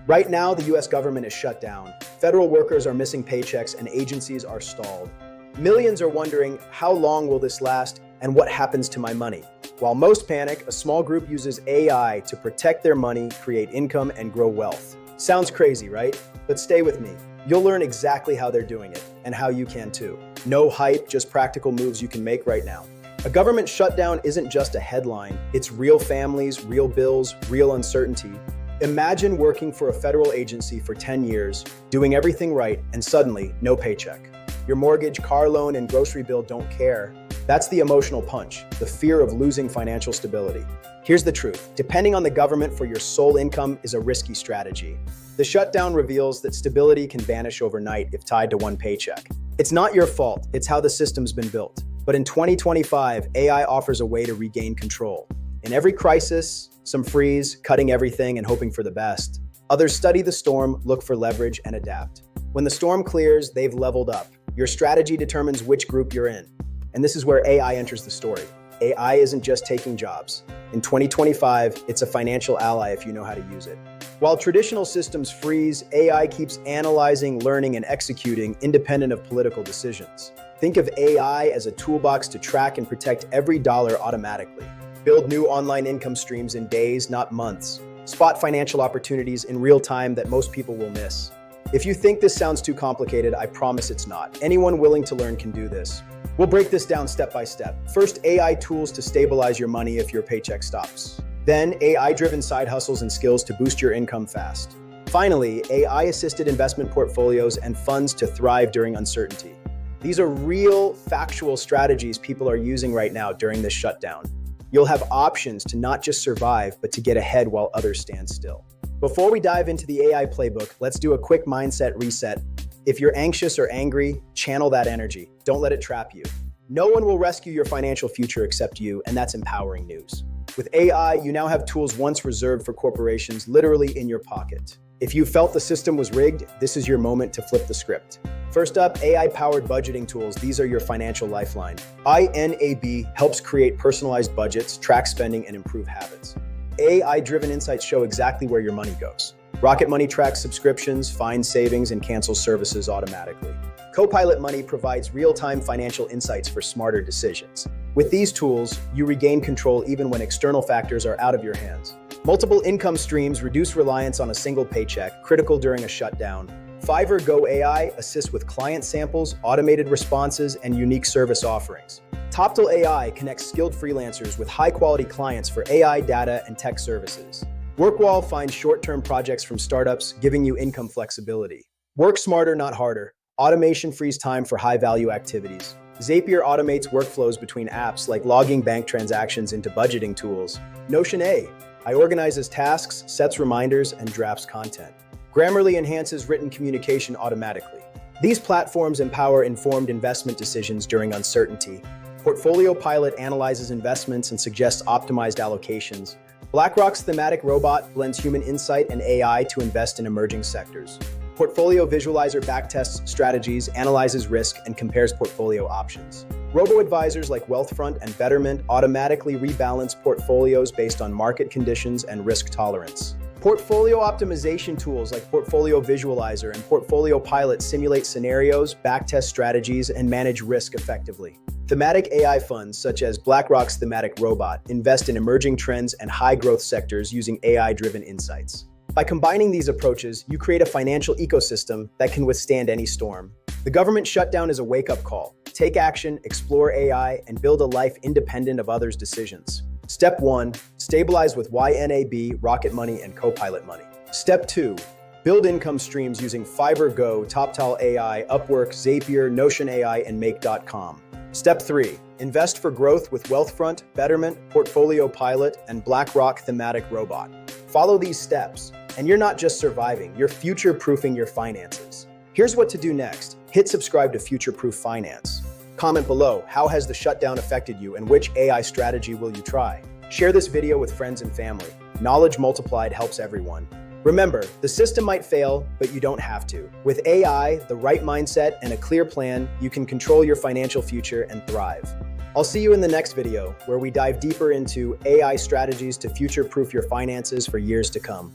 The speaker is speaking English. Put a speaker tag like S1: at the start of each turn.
S1: Right now, the US government is shut down. Federal workers are missing paychecks and agencies are stalled. Millions are wondering, how long will this last and what happens to my money? While most panic, a small group uses AI to protect their money, create income, and grow wealth. Sounds crazy, right? But stay with me. You'll learn exactly how they're doing it and how you can too. No hype, just practical moves you can make right now. A government shutdown isn't just a headline. It's real families, real bills, real uncertainty. Imagine working for a federal agency for 10 years, doing everything right, and suddenly, no paycheck. Your mortgage, car loan, and grocery bill don't care. That's the emotional punch, the fear of losing financial stability. Here's the truth. Depending on the government for your sole income is a risky strategy. The shutdown reveals that stability can vanish overnight if tied to one paycheck. It's not your fault, it's how the system's been built. But in 2025, AI offers a way to regain control. In every crisis, some freeze, cutting everything and hoping for the best. Others study the storm, look for leverage, and adapt. When the storm clears, they've leveled up. Your strategy determines which group you're in. And this is where AI enters the story. AI isn't just taking jobs. In 2025, it's a financial ally if you know how to use it. While traditional systems freeze, AI keeps analyzing, learning, and executing independent of political decisions. Think of AI as a toolbox to track and protect every dollar automatically. Build new online income streams in days, not months. Spot financial opportunities in real time that most people will miss. If you think this sounds too complicated, I promise it's not. Anyone willing to learn can do this. We'll break this down step by step. First, AI tools to stabilize your money if your paycheck stops. Then, AI-driven side hustles and skills to boost your income fast. Finally, AI-assisted investment portfolios and funds to thrive during uncertainty. These are real, factual strategies people are using right now during this shutdown. You'll have options to not just survive, but to get ahead while others stand still. Before we dive into the AI playbook, let's do a quick mindset reset. If you're anxious or angry, channel that energy. Don't let it trap you. No one will rescue your financial future except you, and that's empowering news. With AI, you now have tools once reserved for corporations literally in your pocket. If you felt the system was rigged, this is your moment to flip the script. First up, AI-powered budgeting tools. These are your financial lifeline. YNAB helps create personalized budgets, track spending, and improve habits. AI-driven insights show exactly where your money goes. Rocket Money tracks subscriptions, finds savings, and cancels services automatically. Copilot Money provides real-time financial insights for smarter decisions. With these tools, you regain control even when external factors are out of your hands. Multiple income streams reduce reliance on a single paycheck, critical during a shutdown. Fiverr Go AI assists with client samples, automated responses, and unique service offerings. Toptal AI connects skilled freelancers with high-quality clients for AI data and tech services. Workwall finds short-term projects from startups, giving you income flexibility. Work smarter, not harder. Automation frees time for high-value activities. Zapier automates workflows between apps like logging bank transactions into budgeting tools. Notion AI organizes tasks, sets reminders, and drafts content. Grammarly enhances written communication automatically. These platforms empower informed investment decisions during uncertainty. PortfolioPilot analyzes investments and suggests optimized allocations. BlackRock's Thematic Robot blends human insight and AI to invest in emerging sectors. Portfolio Visualizer backtests strategies, analyzes risk, and compares portfolio options. Robo-advisors like Wealthfront and Betterment automatically rebalance portfolios based on market conditions and risk tolerance. Portfolio optimization tools like Portfolio Visualizer and PortfolioPilot simulate scenarios, backtest strategies, and manage risk effectively. Thematic AI funds, such as BlackRock's Thematic Robot, invest in emerging trends and high-growth sectors using AI-driven insights. By combining these approaches, you create a financial ecosystem that can withstand any storm. The government shutdown is a wake-up call. Take action, explore AI, and build a life independent of others' decisions. Step 1, stabilize with YNAB, Rocket Money, and Copilot Money. Step 2, build income streams using Fiverr Go, Toptal AI, Upwork, Zapier, Notion AI, and Make.com. Step 3, invest for growth with Wealthfront, Betterment, PortfolioPilot, and BlackRock Thematic Robot. Follow these steps, and you're not just surviving, you're future-proofing your finances. Here's what to do next. Hit subscribe to Future-Proof Finance. Comment below, how has the shutdown affected you and which AI strategy will you try? Share this video with friends and family. Knowledge multiplied helps everyone. Remember, the system might fail, but you don't have to. With AI, the right mindset, and a clear plan, you can control your financial future and thrive. I'll see you in the next video, where we dive deeper into AI strategies to future-proof your finances for years to come.